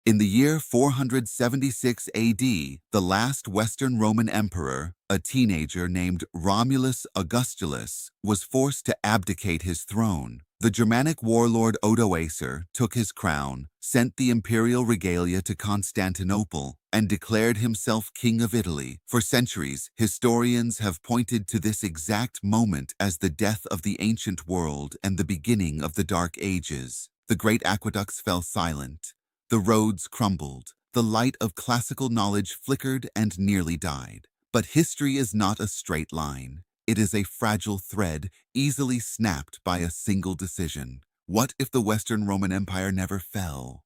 In the year 476 AD, the last Western Roman emperor, a teenager named Romulus Augustulus, was forced to abdicate his throne. The Germanic warlord Odoacer took his crown, sent the imperial regalia to Constantinople, and declared himself king of Italy. For centuries, historians have pointed to this exact moment as the death of the ancient world and the beginning of the Dark Ages. The great aqueducts fell silent. The roads crumbled, the light of classical knowledge flickered and nearly died. But history is not a straight line. It is a fragile thread, easily snapped by a single decision. What if the Western Roman Empire never fell?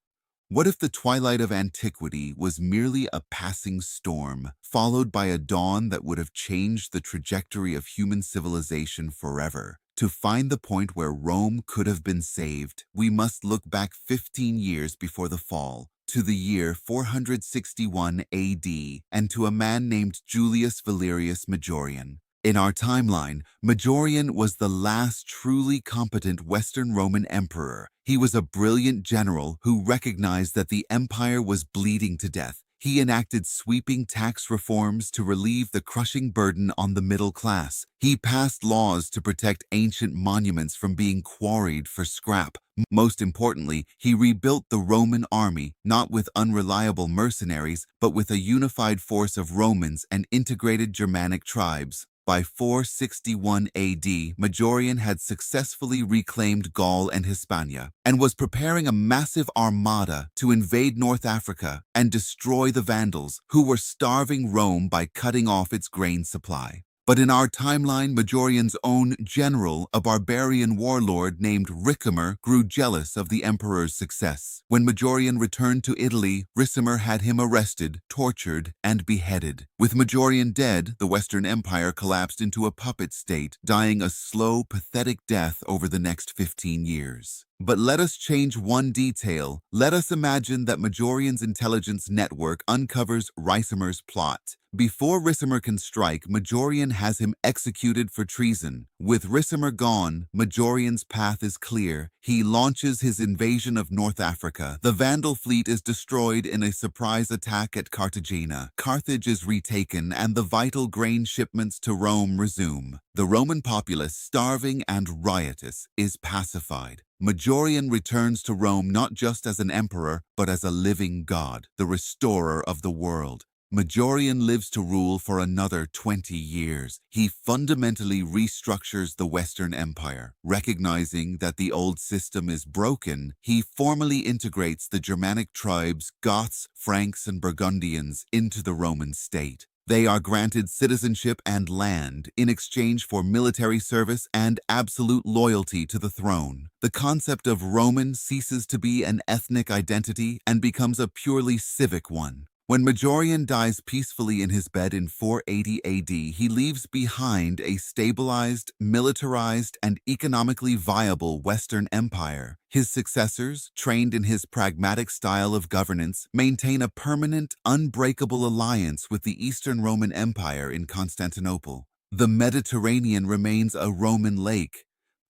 What if the twilight of antiquity was merely a passing storm, followed by a dawn that would have changed the trajectory of human civilization forever? To find the point where Rome could have been saved, we must look back 15 years before the fall, to the year 461 AD, and to a man named Julius Valerius Majorian. In our timeline, Majorian was the last truly competent Western Roman emperor. He was a brilliant general who recognized that the empire was bleeding to death. He enacted sweeping tax reforms to relieve the crushing burden on the middle class. He passed laws to protect ancient monuments from being quarried for scrap. Most importantly, he rebuilt the Roman army, not with unreliable mercenaries, but with a unified force of Romans and integrated Germanic tribes. By 461 AD, Majorian had successfully reclaimed Gaul and Hispania and was preparing a massive armada to invade North Africa and destroy the Vandals, who were starving Rome by cutting off its grain supply. But in our timeline, Majorian's own general, a barbarian warlord named Ricimer, grew jealous of the emperor's success. When Majorian returned to Italy, Ricimer had him arrested, tortured, and beheaded. With Majorian dead, the Western Empire collapsed into a puppet state, dying a slow, pathetic death over the next 15 years. But let us change one detail. Let us imagine that Majorian's intelligence network uncovers Ricimer's plot. Before Ricimer can strike, Majorian has him executed for treason. With Ricimer gone, Majorian's path is clear. He launches his invasion of North Africa. The Vandal fleet is destroyed in a surprise attack at Cartagena. Carthage is retaken, and the vital grain shipments to Rome resume. The Roman populace, starving and riotous, is pacified. Majorian returns to Rome not just as an emperor, but as a living god, the restorer of the world. Majorian lives to rule for another 20 years. He fundamentally restructures the Western Empire. Recognizing that the old system is broken, he formally integrates the Germanic tribes, Goths, Franks, and Burgundians into the Roman state. They are granted citizenship and land in exchange for military service and absolute loyalty to the throne. The concept of Roman ceases to be an ethnic identity and becomes a purely civic one. When Majorian dies peacefully in his bed in 480 AD, he leaves behind a stabilized, militarized, and economically viable Western Empire. His successors, trained in his pragmatic style of governance, maintain a permanent, unbreakable alliance with the Eastern Roman Empire in Constantinople. The Mediterranean remains a Roman lake.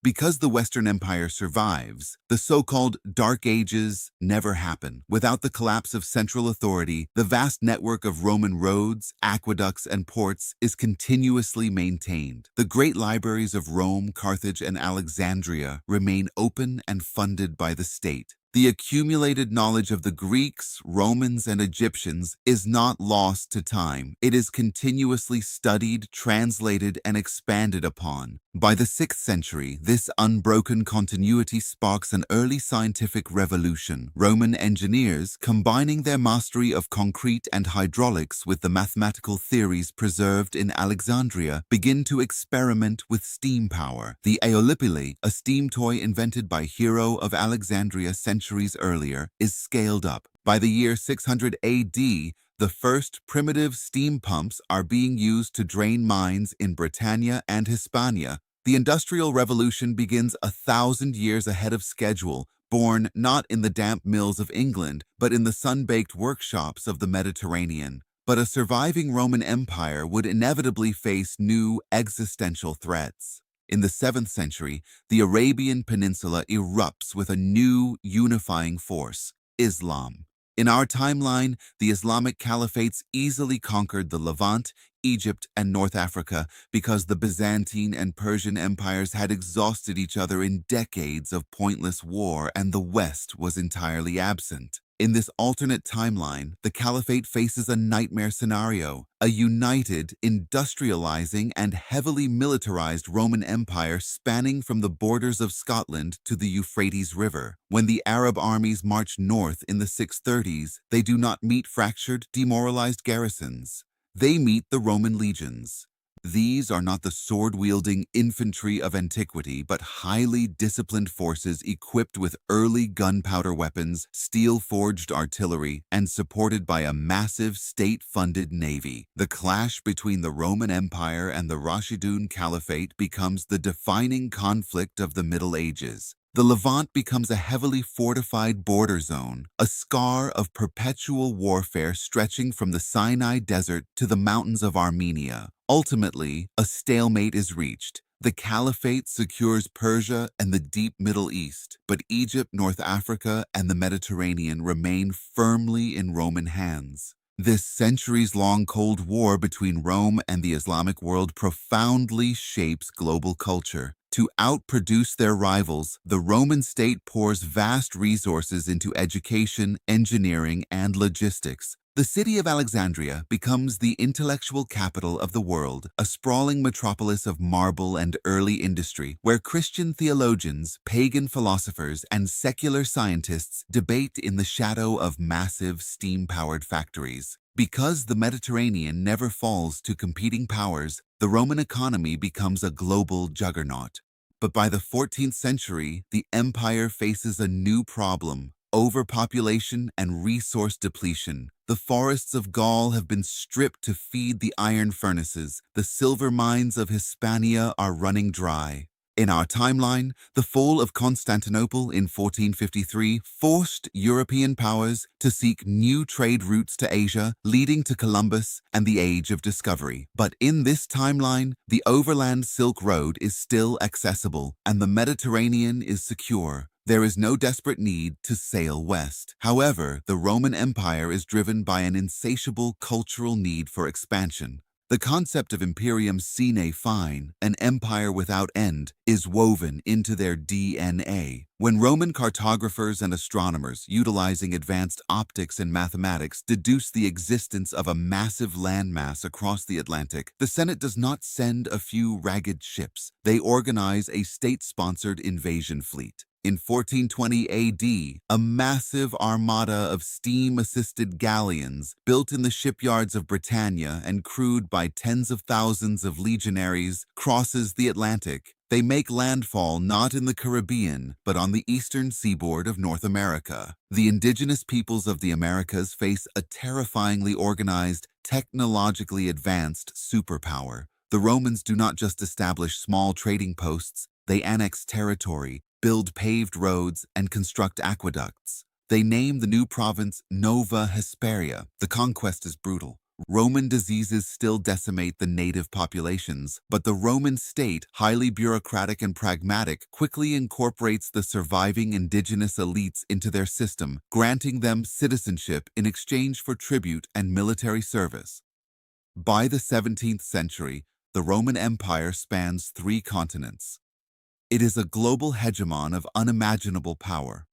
Because the Western Empire survives, the so-called Dark Ages never happen. Without the collapse of central authority, the vast network of Roman roads, aqueducts, and ports is continuously maintained. The great libraries of Rome, Carthage, and Alexandria remain open and funded by the state. The accumulated knowledge of the Greeks, Romans, and Egyptians is not lost to time. It is continuously studied, translated, and expanded upon. By the 6th century, this unbroken continuity sparks an early scientific revolution. Roman engineers, combining their mastery of concrete and hydraulics with the mathematical theories preserved in Alexandria, begin to experiment with steam power. The Aeolipile, a steam toy invented by Hero of Alexandria centuries earlier, is scaled up. By the year 600 AD, the first primitive steam pumps are being used to drain mines in Britannia and Hispania. The Industrial Revolution begins 1,000 years ahead of schedule, born not in the damp mills of England, but in the sun-baked workshops of the Mediterranean. But a surviving Roman Empire would inevitably face new existential threats. In the 7th century, the Arabian Peninsula erupts with a new unifying force: Islam. In our timeline, the Islamic caliphates easily conquered the Levant, Egypt, and North Africa because the Byzantine and Persian empires had exhausted each other in decades of pointless war and the West was entirely absent. In this alternate timeline, the caliphate faces a nightmare scenario, a united, industrializing, and heavily militarized Roman Empire spanning from the borders of Scotland to the Euphrates River. When the Arab armies march north in the 630s, they do not meet fractured, demoralized garrisons. They meet the Roman legions. These are not the sword-wielding infantry of antiquity, but highly disciplined forces equipped with early gunpowder weapons, steel-forged artillery, and supported by a massive state-funded navy. The clash between the Roman Empire and the Rashidun Caliphate becomes the defining conflict of the Middle Ages. The Levant becomes a heavily fortified border zone, a scar of perpetual warfare stretching from the Sinai Desert to the mountains of Armenia. Ultimately, a stalemate is reached. The Caliphate secures Persia and the deep Middle East, but Egypt, North Africa, and the Mediterranean remain firmly in Roman hands. This centuries-long Cold War between Rome and the Islamic world profoundly shapes global culture. To outproduce their rivals, the Roman state pours vast resources into education, engineering, and logistics. The city of Alexandria becomes the intellectual capital of the world, a sprawling metropolis of marble and early industry, where Christian theologians, pagan philosophers, and secular scientists debate in the shadow of massive steam-powered factories. Because the Mediterranean never falls to competing powers, the Roman economy becomes a global juggernaut. But by the 14th century, the empire faces a new problem: overpopulation and resource depletion. The forests of Gaul have been stripped to feed the iron furnaces. The silver mines of Hispania are running dry. In our timeline, the fall of Constantinople in 1453 forced European powers to seek new trade routes to Asia, leading to Columbus and the Age of Discovery. But in this timeline, the overland Silk Road is still accessible, and the Mediterranean is secure. There is no desperate need to sail west. However, the Roman Empire is driven by an insatiable cultural need for expansion. The concept of imperium sine fine, an empire without end, is woven into their DNA. When Roman cartographers and astronomers, utilizing advanced optics and mathematics, deduce the existence of a massive landmass across the Atlantic, the Senate does not send a few ragged ships. They organize a state-sponsored invasion fleet. In 1420 AD, a massive armada of steam-assisted galleons, built in the shipyards of Britannia and crewed by tens of thousands of legionaries, crosses the Atlantic. They make landfall not in the Caribbean, but on the eastern seaboard of North America. The indigenous peoples of the Americas face a terrifyingly organized, technologically advanced superpower. The Romans do not just establish small trading posts, they annex territory, build paved roads, and construct aqueducts. They name the new province Nova Hesperia. The conquest is brutal. Roman diseases still decimate the native populations, but the Roman state, highly bureaucratic and pragmatic, quickly incorporates the surviving indigenous elites into their system, granting them citizenship in exchange for tribute and military service. By the 17th century, the Roman Empire spans 3 continents. It is a global hegemon of unimaginable power.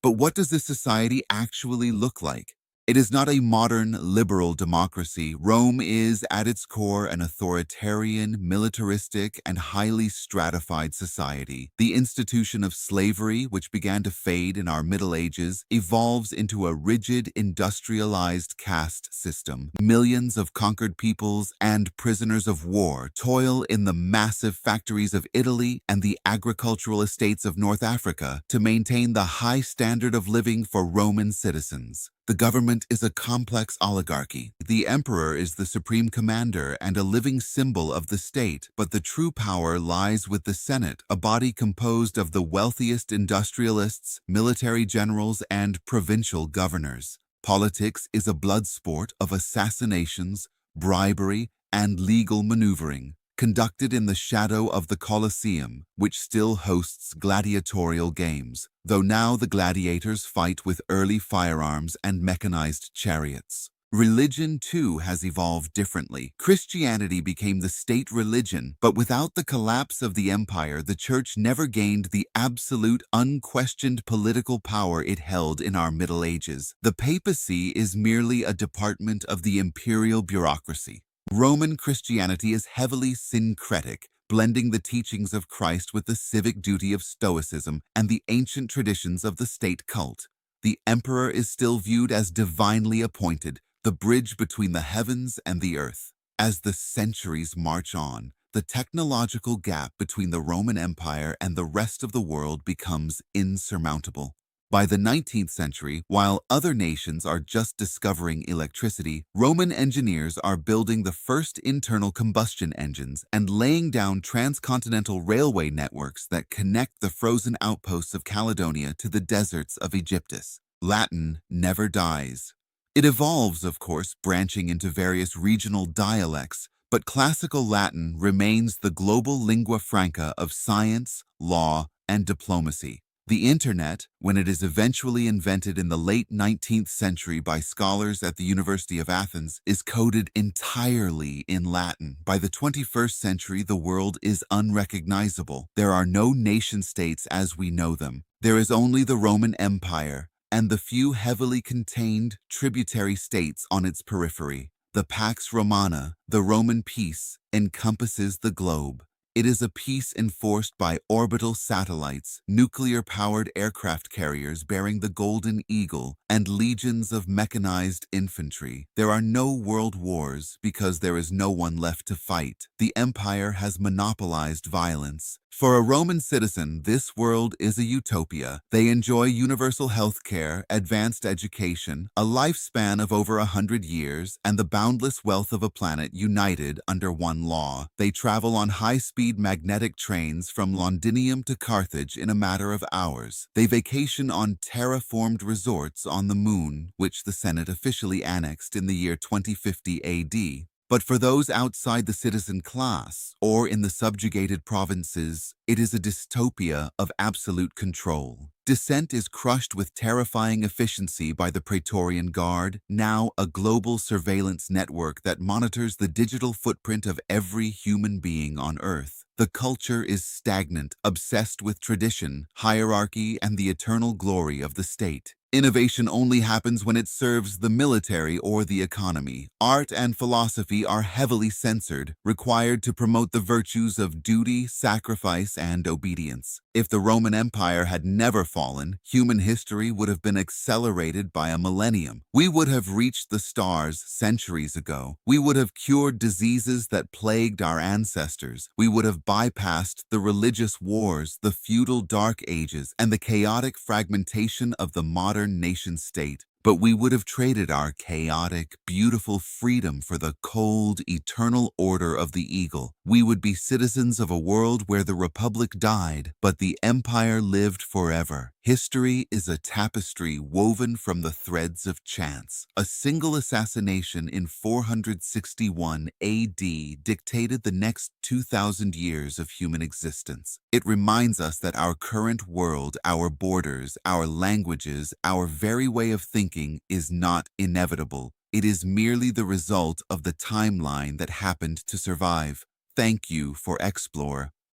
But what does this society actually look like? It is not a modern, liberal democracy. Rome is, at its core, an authoritarian, militaristic, and highly stratified society. The institution of slavery, which began to fade in our Middle Ages, evolves into a rigid, industrialized caste system. Millions of conquered peoples and prisoners of war toil in the massive factories of Italy and the agricultural estates of North Africa to maintain the high standard of living for Roman citizens. The government is a complex oligarchy. The emperor is the supreme commander and a living symbol of the state, but the true power lies with the Senate, a body composed of the wealthiest industrialists, military generals, and provincial governors. Politics is a blood sport of assassinations, bribery, and legal maneuvering. conducted in the shadow of the Colosseum, which still hosts gladiatorial games, though now the gladiators fight with early firearms and mechanized chariots. Religion, too, has evolved differently. Christianity became the state religion, but without the collapse of the empire, the church never gained the absolute, unquestioned political power it held in our Middle Ages. The papacy is merely a department of the imperial bureaucracy. Roman Christianity is heavily syncretic, blending the teachings of Christ with the civic duty of Stoicism and the ancient traditions of the state cult. The emperor is still viewed as divinely appointed, the bridge between the heavens and the earth. As the centuries march on, the technological gap between the Roman Empire and the rest of the world becomes insurmountable. By the 19th century, while other nations are just discovering electricity, Roman engineers are building the first internal combustion engines and laying down transcontinental railway networks that connect the frozen outposts of Caledonia to the deserts of Aegyptus. Latin never dies. It evolves, of course, branching into various regional dialects, but classical Latin remains the global lingua franca of science, law, and diplomacy. The Internet, when it is eventually invented in the late 19th century by scholars at the University of Athens, is coded entirely in Latin. By the 21st century, the world is unrecognizable. There are no nation-states as we know them. There is only the Roman Empire and the few heavily contained tributary states on its periphery. The Pax Romana, the Roman peace, encompasses the globe. It is a peace enforced by orbital satellites, nuclear-powered aircraft carriers bearing the Golden Eagle, and legions of mechanized infantry. There are no world wars because there is no one left to fight. The empire has monopolized violence. For a Roman citizen, this world is a utopia. They enjoy universal health care, advanced education, a lifespan of over 100 years, and the boundless wealth of a planet united under one law. They travel on high-speed magnetic trains from Londinium to Carthage in a matter of hours. They vacation on terraformed resorts on the moon, which the Senate officially annexed in the year 2050 AD. But for those outside the citizen class, or in the subjugated provinces, it is a dystopia of absolute control. Dissent is crushed with terrifying efficiency by the Praetorian Guard, now a global surveillance network that monitors the digital footprint of every human being on Earth. The culture is stagnant, obsessed with tradition, hierarchy, and the eternal glory of the state. Innovation only happens when it serves the military or the economy. Art and philosophy are heavily censored, required to promote the virtues of duty, sacrifice, and obedience. If the Roman Empire had never fallen, human history would have been accelerated by a millennium. We would have reached the stars centuries ago. We would have cured diseases that plagued our ancestors. We would have bypassed the religious wars, the feudal dark ages, and the chaotic fragmentation of the modern nation-state. But we would have traded our chaotic, beautiful freedom for the cold, eternal order of the eagle. We would be citizens of a world where the republic died, but the empire lived forever. History is a tapestry woven from the threads of chance. A single assassination in 461 AD dictated the next 2,000 years of human existence. It reminds us that our current world, our borders, our languages, our very way of thinking is not inevitable. It is merely the result of the timeline that happened to survive. Thank you for Explore.